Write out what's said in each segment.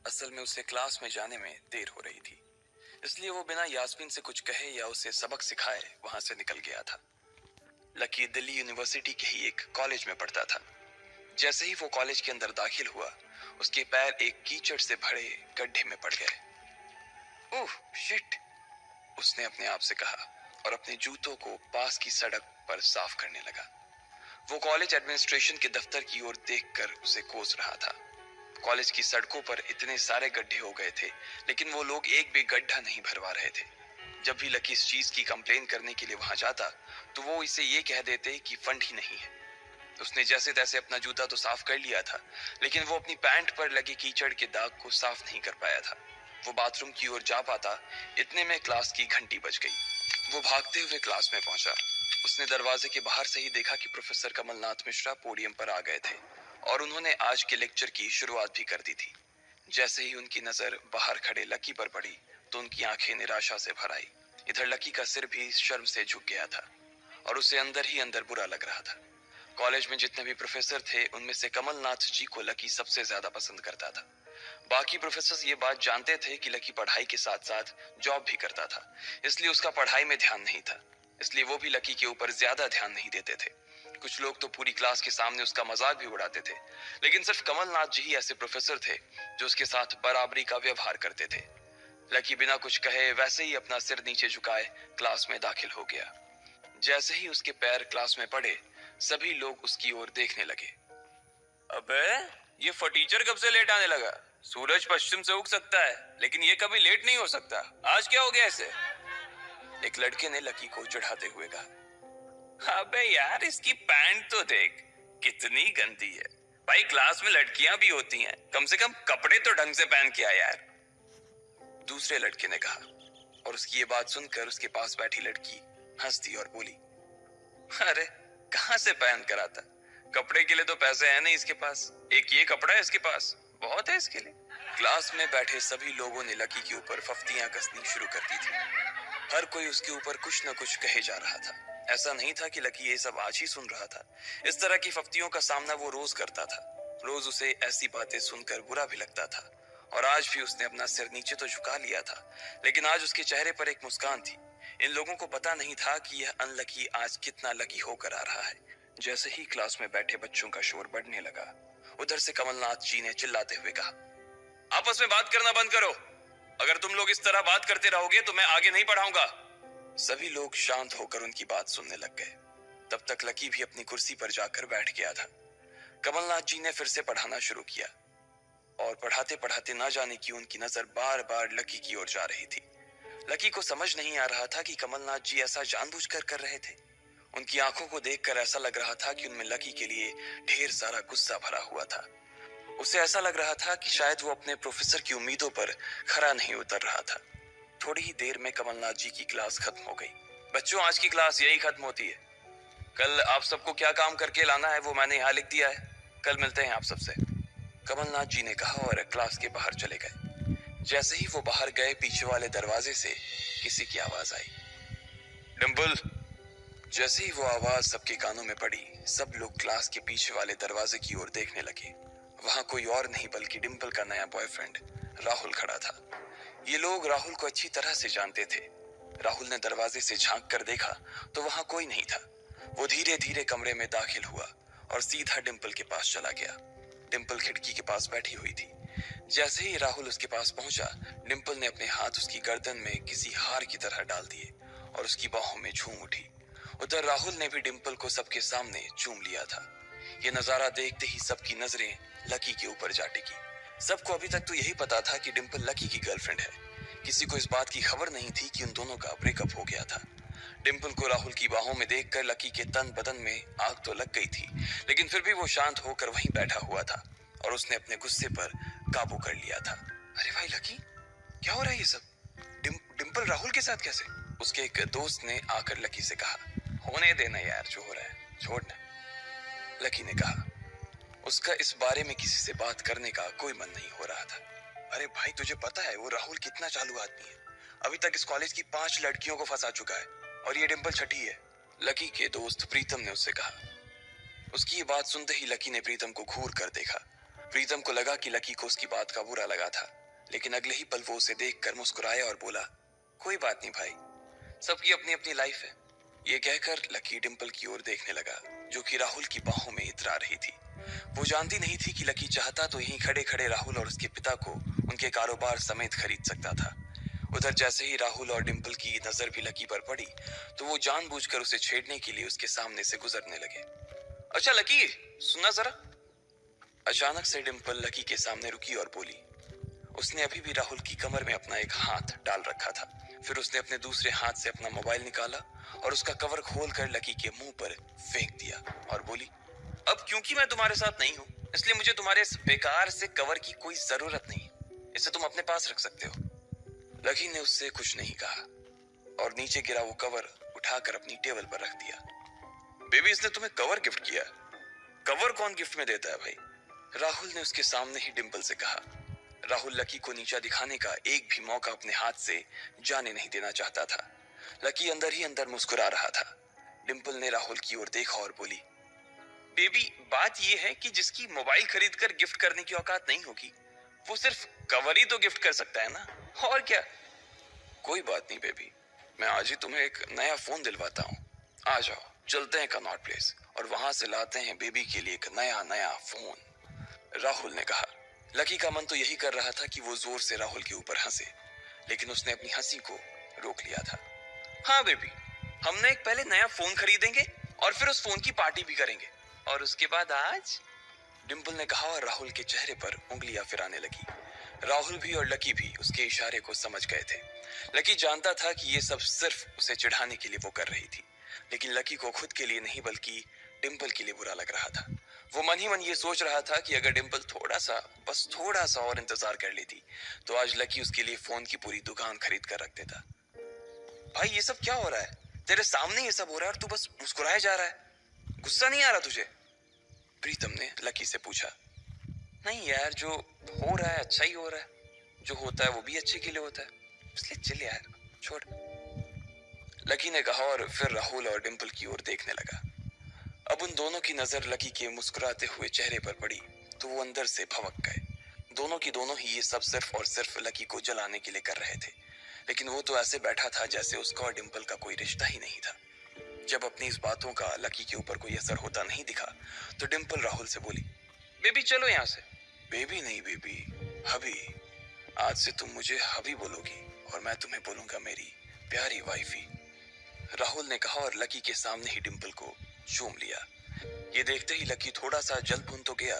असल में उसे क्लास में जाने में देर हो रही थी, इसलिए वो बिना यास्मीन से कुछ कहे या उसे सबक सिखाए वहां से निकल गया था। लकी दिल्ली यूनिवर्सिटी के ही एक कॉलेज में पढ़ता था। जैसे ही वो कॉलेज के अंदर दाखिल हुआ, उसके पैर एक कीचड़ से भरे गड्ढे में पड़ गए। ओह शिट, उसने अपने आप से कहा और अपने जूतों को पास की सड़क पर साफ करने लगा। वो कॉलेज एडमिनिस्ट्रेशन के दफ्तर की ओर देखकर उसे कोस रहा था। कॉलेज की सड़कों पर इतने सारे गड्ढे हो गए थे, लेकिन वो लोग एक भी गड्ढा नहीं भरवा रहे थे। जब भी लकी इस चीज की कंप्लेन करने के लिए वहां जाता, तो वो इसे ये कह देते कि फंड ही नहीं है। उसने जैसे तैसे अपना जूता तो साफ कर लिया था, लेकिन वो अपनी पैंट पर लगे कीचड़ के दाग को साफ नहीं कर पाया था। वो बाथरूम की ओर जा पाता, इतने में क्लास की घंटी बज गई। वो भागते हुए क्लास में पहुंचा। उसने दरवाजे के बाहर से ही देखा कि प्रोफेसर कमलनाथ मिश्रा पोडियम पर आ गए थे और उन्होंने आज के लेक्चर की शुरुआत भी कर दी थी। जैसे ही उनकी नजर बाहर खड़े लकी पर पड़ी, तो उनकी आंखें निराशा से भर आई। इधर लकी का सिर भी शर्म से झुक गया था और उसे अंदर ही अंदर बुरा लग रहा था। कॉलेज में जितने भी प्रोफेसर थे, उनमें से कमलनाथ जी को लकी सबसे ज्यादा पसंद करता था। बाकी प्रोफेसर ये बात जानते थे कि लकी पढ़ाई के साथ साथ जॉब भी करता था, इसलिए उसका पढ़ाई में ध्यान नहीं था। इसलिए वो भी लकी के ऊपर ज्यादा ध्यान नहीं देते थे। कुछ लोग तो पूरी क्लास के सामने उसका मजाक भी उड़ाते थे, लेकिन सिर्फ कमलनाथ जी ही ऐसे प्रोफेसर थे जो उसके साथ बराबरी का व्यवहार करते थे। लकी बिना कुछ कहे वैसे ही अपना सिर नीचे झुकाए क्लास में दाखिल हो गया। जैसे ही उसके पैर क्लास में पड़े, सभी लोग उसकी ओर देखने लगे। अबे, ये फटीचर कब से लेट आने लगा? सूरज पश्चिम से उग सकता है, लेकिन ये कभी लेट नहीं हो सकता। आज क्या हो गया इसे? एक लड़के ने लकी को चिढ़ाते हुए कहा। अबे यार, इसकी पैंट तो देख, कितनी गंदी है। भाई, क्लास में लड़कियां भी होती हैं, कम से कम कपड़े तो ढंग से पहन के आ यार। दूसरे लड़के ने कहा, और उसकी ये बात सुनकर उसके पास बैठी लड़की हंस दी और बोली, अरे कहां से पहन कर आता? कपड़े के लिए तो पैसे हैं नहीं इसके पास। एक ये कपड़ा है इसके पास, बहुत है इसके लिए। क्लास में बैठे सभी लोगों ने लकी के ऊपर फफ्तियां कसनी शुरू कर दी थी। हर कोई उसके ऊपर कुछ न कुछ कहे जा रहा था। ऐसा नहीं था कि लकी ये सब आज ही सुन रहा था। इस तरह की फफ्तियों का सामना वो रोज करता था। रोज उसे ऐसी बातें सुनकर बुरा भी लगता था, और आज भी उसने अपना सिर नीचे तो झुका लिया था, लेकिन आज उसके चेहरे पर एक मुस्कान थी। इन लोगों को पता नहीं था कि यह अनलकी आज कितना लकी होकर आ रहा है। जैसे ही क्लास में बैठे बच्चों का शोर बढ़ने लगा, उधर से कमलनाथ जी ने चिल्लाते हुए कहा, आपस में बात करना बंद करो। अगर तुम लोग इस तरह बात करते रहोगे तो मैं आगे नहीं पढ़ाऊंगा। सभी लोग शांत होकर उनकी बात सुनने लग गए। तब तक लकी भी अपनी कुर्सी पर जाकर बैठ गया था। कमलनाथ जी ने फिर से पढ़ाना शुरू किया, और पढ़ाते पढ़ाते ना जाने क्यों उनकी नजर बार बार लकी की ओर जा रही थी। लकी को समझ नहीं आ रहा था कि कमलनाथ जी ऐसा जानबूझकर कर रहे थे। उनकी आंखों को देखकर ऐसा लग रहा था कि उनमें लकी के लिए ढेर सारा गुस्सा भरा हुआ था। उसे ऐसा लग रहा था कि शायद वो अपने प्रोफेसर की उम्मीदों पर खरा नहीं उतर रहा था। थोड़ी ही देर में कमलनाथ जी की क्लास खत्म हो गई। बच्चों, आज की क्लास यही खत्म होती है। कल आप सबको क्या काम करके लाना है वो मैंने यहाँ लिख दिया है। कल मिलते हैं आप सबसे, कमलनाथ जी ने कहा और क्लास के बाहर चले गए। जैसे ही वो बाहर गए, पीछे वाले दरवाजे से किसी की आवाज आई, डिंपल। जैसे ही वो आवाज सबके कानों में पड़ी, सब लोग क्लास के पीछे वाले दरवाजे की ओर देखने लगे। वहां कोई और नहीं बल्कि डिंपल का नया बॉयफ्रेंड राहुल खड़ा था। ये लोग राहुल को अच्छी तरह से जानते थे। राहुल ने दरवाजे से झांक कर देखा तो वहां कोई नहीं था। वो धीरे धीरे कमरे में दाखिल हुआ और सीधा डिंपल के पास चला गया। डिंपल खिड़की के पास बैठी हुई थी। जैसे ही राहुल उसके पास पहुंचा, डिंपल ने अपने हाथ उसकी गर्दन में किसी हार की तरह डाल दिए और उसकी बाहों में झूम उठी। उधर राहुल ने भी डिंपल को सबके सामने चूम लिया था। ये नजारा देखते ही सबकी नजरें लकी के ऊपर जा टिकी। सबको अभी तक तो यही पता था कि डिंपल लकी की गर्लफ्रेंड है। किसी को इस बात की खबर नहीं थी कि उन दोनों का ब्रेकअप हो गया था। डिंपल को राहुल की बाहों में देखकर लकी के तन बदन में आग तो लग गई थी, लेकिन फिर भी वो शांत होकर वहीं बैठा हुआ था और उसने अपने गुस्से पर काबू कर लिया था। अरे भाई लकी, क्या हो रहा है ये सब? डिंपल राहुल के साथ कैसे? उसके एक दोस्त ने आकर लकी से कहा। होने देना यार, जो हो रहा है छोड़ना, लकी ने कहा। उसका इस बारे में किसी से बात करने का कोई मन नहीं हो रहा था। अरे भाई, तुझे पता है वो राहुल कितना चालू आदमी है। अभी तक इस कॉलेज की 5 लड़कियों को फंसा चुका है और ये डिंपल छठी है, लकी के दोस्त प्रीतम ने उससे कहा। उसकी ये बात सुनते ही लकी ने प्रीतम को घूर कर देखा। प्रीतम को लगा कि लकी को उसकी बात का बुरा लगा था, लेकिन अगले ही पल वो उसे देखकर मुस्कुराया और बोला, कोई बात नहीं भाई, सबकी अपनी अपनी लाइफ है। ये कहकर लकी डिंपल की ओर देखने लगा, जो कि राहुल की बाहों में इतरा रही थी। वो जानती नहीं थी कि लकी चाहता तो यहीं खड़े खड़े राहुल और उसके पिता को उनके कारोबार समेत खरीद सकता था। उधर जैसे ही राहुल और डिंपल की नजर भी लकी पर पड़ी, तो वो जानबूझकर उसे छेड़ने के लिए उसके सामने से गुजरने लगे। अच्छा लकी, सुनना जरा। अचानक से डिंपल लकी के सामने रुकी और बोली। उसने अभी भी राहुल की कमर में अपना एक हाथ डाल रखा था। फिर उसने अपने दूसरे हाथ से अपना मोबाइल निकाला और उसका कवर खोलकर लकी के मुंह पर फेंक दिया और बोली, अब क्योंकि मैं तुम्हारे साथ नहीं हूं, इसलिए मुझे तुम्हारे इस बेकार से कवर की कोई जरूरत नहीं। इसे तुम अपने पास रख सकते हो। लकी ने उससे कुछ नहीं कहा और नीचे गिरा वो कवर उठाकर अपनी टेबल पर रख दिया। बेबी, इसने तुम्हें कवर गिफ्ट किया? कवर कौन गिफ्ट में देता है भाई? राहुल ने उसके सामने ही डिंपल से कहा। राहुल लकी को नीचा दिखाने का एक भी मौका अपने हाथ से जाने नहीं देना चाहता था। लकी अंदर ही अंदर मुस्कुरा रहा था। डिंपल ने राहुल की ओर देखा और बोली, बेबी, बात यह है कि जिसकी मोबाइल खरीद कर गिफ्ट करने की औकात नहीं होगी, वो सिर्फ कवर ही तो गिफ्ट कर सकता है ना, और क्या। कोई बात नहीं बेबी, मैं आज ही तुम्हें एक नया फोन दिलवाता हूँ। आ जाओ, चलते हैं कनॉट प्लेस और वहां से लाते हैं बेबी के लिए एक नया फोन। राहुल ने कहा। लकी का मन तो यही कर रहा था कि वो जोर से राहुल के ऊपर हंसे, लेकिन उसने अपनी हंसी को रोक लिया था। हाँ बेबी, हमने एक पहले नया फोन खरीदेंगे और फिर उस फोन की पार्टी भी करेंगे, और उसके बाद आज, डिंपल ने कहा और राहुल के चेहरे पर उंगलियां फिराने लगी। राहुल भी और लकी भी उसके इशारे को समझ गए थे। लकी जानता था कि ये सब सिर्फ उसे चिढ़ाने के लिए वो कर रही थी, लेकिन लकी को खुद के लिए नहीं बल्कि डिंपल के लिए बुरा लग रहा था। वो मन ही मन ये सोच रहा था कि अगर डिंपल बस थोड़ा सा और इंतजार कर लेती, तो आज लकी उसके लिए फोन की पूरी दुकान खरीद कर रख देता। भाई, ये सब क्या हो रहा है? तेरे सामने ये सब हो रहा है और तू बस मुस्कुराए जा रहा है। गुस्सा नहीं आ रहा तुझे? प्रीतम ने लकी से पूछा। नहीं यार, जो हो रहा है अच्छा ही हो रहा है। जो होता है वो भी अच्छे के लिए होता है, इसलिए चिल यार, छोड़। लकी ने कहा और फिर राहुल और डिंपल की ओर देखने लगा। अब उन दोनों की नजर लकी के मुस्कुराते हुए चेहरे पर पड़ी तो वो अंदर से भवक गए। दोनों की दोनों ही ये सब सिर्फ और सिर्फ लकी को जलाने के लिए कर रहे थे, लेकिन वो तो ऐसे बैठा था जैसे उसका और डिंपल का कोई रिश्ता ही नहीं था। जब अपनी इस बातों का लकी के ऊपर कोई असर होता नहीं दिखा, तो डिंपल राहुल से बोली, बेबी चलो यहाँ से। बेबी नहीं बेबी, हबी। आज से तुम मुझे हबी बोलोगी और मैं तुम्हें बोलूंगा मेरी प्यारी वाइफी। राहुल ने कहा और लकी के सामने ही डिंपल को चूम लिया। ये देखते ही लकी थोड़ा सा जल भुन तो गया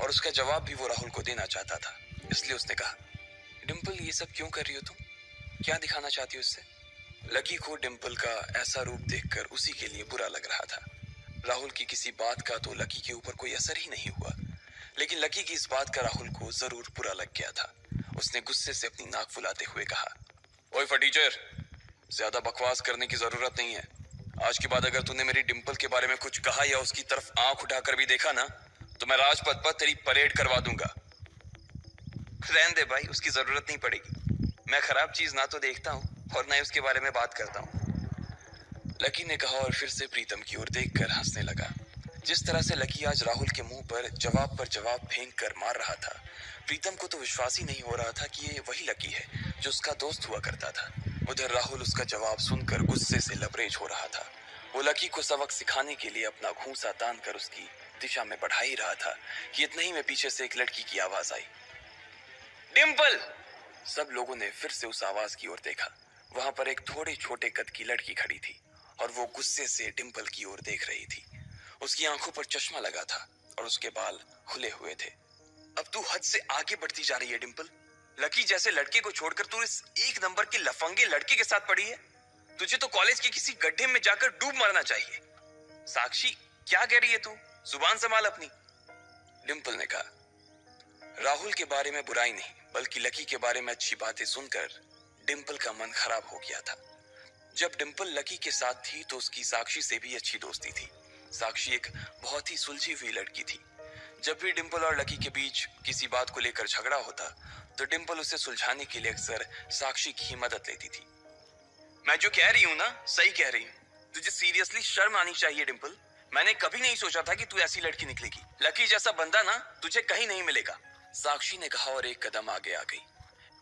और उसका जवाब भी वो राहुल को देना चाहता था, इसलिए उसने कहा, डिंपल ये सब क्यों कर रही हो तुम? क्या दिखाना चाहती हो इससे? लकी को डिंपल का ऐसा रूप देखकर उसी के लिए बुरा लग रहा था। राहुल की किसी बात का तो लकी के ऊपर कोई असर ही नहीं हुआ, लेकिन लकी की इस बात का राहुल को जरूर बुरा लग गया था। उसने गुस्से से अपनी नाक फुलाते हुए कहा, ओए फटीचर, ज्यादा बकवास करने की जरूरत नहीं है। आज के बाद अगर तूने मेरी डिंपल के बारे में कुछ कहा या उसकी तरफ आंख उठाकर भी देखा ना, तो मैं राजपथ पर तेरी परेड करवा दूंगा। रहने दे भाई, उसकी जरूरत नहीं पड़ेगी। मैं खराब चीज ना तो देखता हूँ और ना ही उसके बारे में बात करता हूँ। लकी ने कहा और फिर से प्रीतम की ओर देखकर हंसने लगा। जिस तरह से लकी आज राहुल के मुंह पर जवाब फेंक कर मार रहा था, प्रीतम को तो विश्वास ही नहीं हो रहा था कि ये वही लकी है जो उसका दोस्त हुआ करता था। उधर राहुल उसका जवाब सुनकर गुस्से से लबरेज हो रहा था। वो लकी को सबक सिखाने के लिए अपना घूंसा तान कर उसकी दिशा में बढ़ा ही रहा था कि इतने ही में पीछे से एक लड़की की आवाज आई, डिंपल। सब लोगों ने फिर से उस आवाज की ओर देखा। वहां पर एक थोड़े छोटे कद की लड़की खड़ी थी और वो गुस्से से डिंपल की ओर देख रही थी। उसकी आंखों पर चश्मा लगा था और उसके बाल खुले हुए थे। अब तू हद से आगे बढ़ती जा रही है डिंपल। लकी जैसे लड़के को छोड़कर तू इस एक नंबर के लफंगे लड़के के साथ पड़ी है। तुझे तो कॉलेज के किसी गड्ढे में जाकर डूब मरना चाहिए। साक्षी, क्या कह रही है तू? जुबान संभाल अपनी। डिंपल ने कहा। राहुल के बारे में बुराई नहीं बल्कि लकी के बारे में अच्छी बातें सुनकर डिंपल का मन खराब हो गया था। जब डिंपल लकी के साथ थी तो उसकी साक्षी से भी अच्छी दोस्ती थी। साक्षी एक बहुत ही सुलझी हुई लड़की थी। जब भी डिंपल और लकी के बीच किसी बात को लेकर झगड़ा होता तो डिंपल उसे सुलझाने के लिए अक्सर साक्षी की ही मदद लेती थी। मैं जो कह रही हूँ ना, सही कह रही हूँ। तुझे सीरियसली शर्म आनी चाहिए डिंपल। मैंने कभी नहीं सोचा था कि तू ऐसी लड़की निकलेगी। लकी जैसा बंदा ना तुझे कहीं नहीं मिलेगा, साक्षी ने कहा और एक कदम आगे आ गई।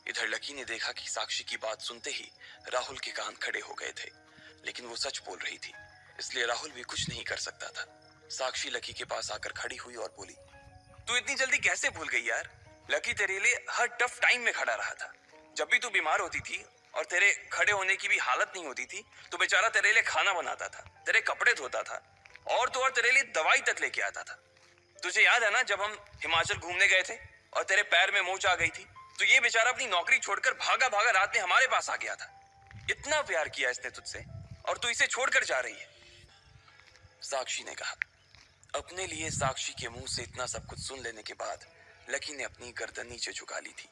इधर लकी ने देखा कि साक्षी की बात सुनते ही राहुल के कान खड़े हो गए थे, लेकिन वो सच बोल रही थी, इसलिए राहुल भी कुछ नहीं कर सकता था। साक्षी लकी के पास आकर खड़ी हुई और बोली, तू इतनी जल्दी कैसे भूल गई यार? लकी तेरे लिए हर टफ टाइम में खड़ा रहा था। जब भी तू बीमार होती थी और तेरे खड़े होने की भी हालत नहीं होती थी, तो बेचारा तेरे लिए खाना बनाता था, तेरे कपड़े धोता था और तो और तेरे लिए दवाई तक लेके आता था। तुझे याद है ना जब हम हिमाचल घूमने गए थे और तेरे पैर में मोच आ गई थी, तो ये बेचारा अपनी नौकरी छोड़कर भागा भागा रात में हमारे पास आ गया था। इतना प्यार किया इसने तुझसे और तू इसे छोड़कर जा रही है, साक्षी ने कहा। अपने लिए साक्षी के मुंह से इतना सब कुछ सुन लेने के बाद लकी ने अपनी गर्दन नीचे झुका ली थी।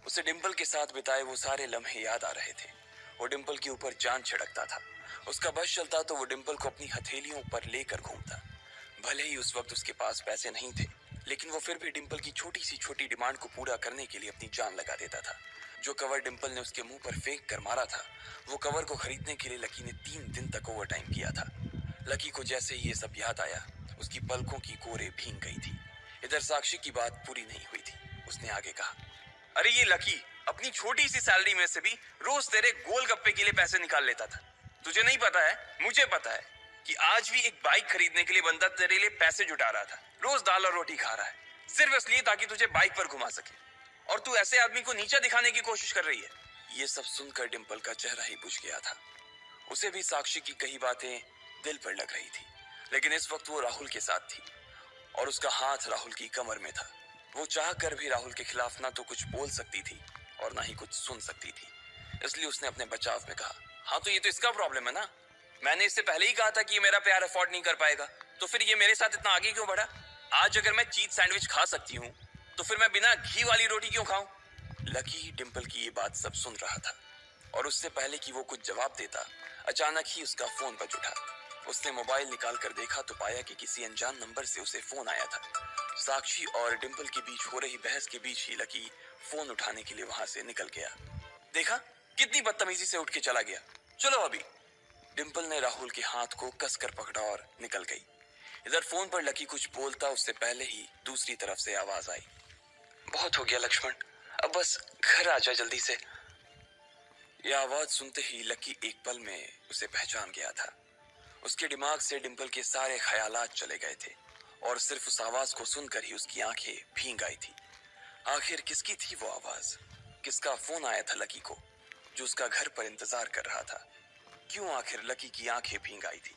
उसे डिंपल के साथ बिताए वो सारे लम्हे याद आ रहे थे। वो डिंपल के ऊपर जान छिड़कता था। उसका बस चलता तो वो डिंपल को अपनी हथेलियों पर लेकर घूमता। भले ही उस वक्त उसके पास पैसे नहीं थे, लेकिन वो फिर भी डिंपल की छोटी सी छोटी डिमांड को पूरा करने के लिए अपनी जान लगा देता था। जो कवर डिंपल ने उसके मुंह पर फेंक कर मारा था, वो कवर को खरीदने के लिए लकी ने 3 दिन तक ओवर टाइम किया था। लकी को जैसे ही ये सब याद आया, उसकी पलकों की कोरे भीग गई थी। इधर साक्षी की बात पूरी नहीं हुई थी। उसने आगे कहा, अरे ये लकी अपनी छोटी सी सैलरी में से भी रोज तेरे गोलगप्पे के लिए पैसे निकाल लेता था। तुझे नहीं पता है, मुझे पता है कि आज भी एक बाइक खरीदने के लिए बंदा तेरे लिए पैसे जुटा रहा था। रोज दाल और रोटी खा रहा है सिर्फ इसलिए ताकि तुझे बाइक पर घुमा सके, और तू ऐसे आदमी को नीचा दिखाने की कोशिश कर रही है। ये सब सुनकर डिंपल का चेहरा ही बुझ गया था। उसे भी साक्षी की कही बातें दिल पर लग रही थी, लेकिन इस वक्त वो राहुल के साथ थी और उसका हाथ राहुल की कमर में था। वो चाह कर भी राहुल के खिलाफ ना तो कुछ बोल सकती थी और ना ही कुछ सुन सकती थी, इसलिए उसने अपने बचाव में कहा, हाँ तो ये तो इसका प्रॉब्लम है ना। मैंने इससे पहले ही कहा था कि ये मेरा प्यार अफोर्ड नहीं कर पाएगा, तो फिर ये मेरे साथ इतना आगे क्यों बढ़ा? आज अगर मैं चीज सैंडविच खा सकती हूँ, तो फिर मैं बिना घी वाली रोटी क्यों खाऊं? लकी डिंपल की ये बात सब सुन रहा था और उससे पहले कि वो कुछ जवाब देता, अचानक ही उसका फोन बज उठा। उसने मोबाइल निकाल कर देखा तो पाया कि किसी अनजान नंबर से उसे फोन आया था। साक्षी और डिंपल के बीच हो रही बहस के बीच ही लकी फोन उठाने के लिए वहां से निकल गया। देखा कितनी बदतमीजी से उठ के चला गया। चलो अभी। डिंपल ने राहुल के हाथ को कसकर पकड़ा और निकल गई। इधर फोन पर लकी कुछ बोलता उससे पहले ही दूसरी तरफ से आवाज आई, बहुत हो गया लक्ष्मण, अब बस घर आ जा जल्दी से। यह आवाज सुनते ही लकी एक पल में उसे पहचान गया था। उसके दिमाग से डिंपल के सारे ख्यालात चले गए थे और सिर्फ उस आवाज को सुनकर ही उसकी आंखें भीग आई थी। आखिर किसकी थी वो आवाज? किसका फोन आया था लकी को, जो उसका घर पर इंतजार कर रहा था? क्यों आखिर लकी की आंखें भीग आई थी?